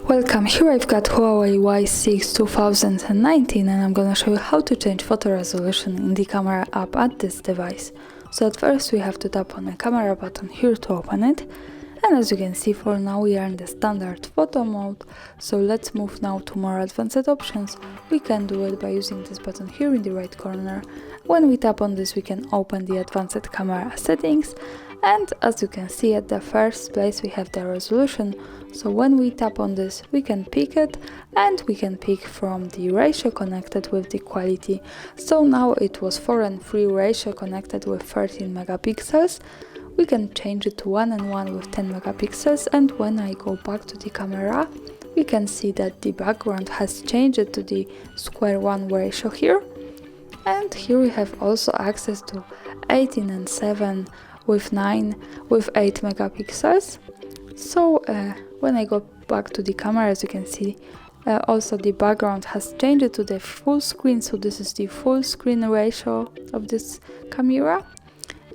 Welcome, here I've got Huawei Y6 2019 and I'm gonna show you how to change photo resolution in the camera app at this device. So at first we have to tap on the camera button here to open it, and as you can see, for now we are in the standard photo mode. So let's move now to more advanced options. We can do it by using this button here in the right corner. When we tap on this, we can open the advanced camera settings, and as you can see, at the first place we have the resolution. So when we tap on this, we can pick it, and we can pick from the ratio connected with the quality. So now it was 4:3 ratio connected with 13 megapixels. We can change it to 1:1 with 10 megapixels, and when I go back to the camera, we can see that the background has changed to the square 1 ratio here. And here we have also access to 18:7 with 9 with 8 megapixels. So when I go back to the camera, as you can see, also the background has changed to the full screen. So this is the full screen ratio of this camera.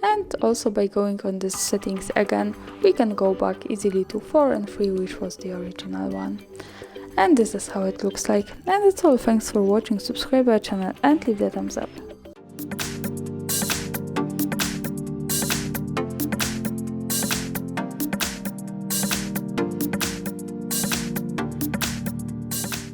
And also by going on these settings again, we can go back easily to 4:3, which was the original one. And this is how it looks like. And that's all. Thanks for watching. Subscribe our channel and leave the thumbs up.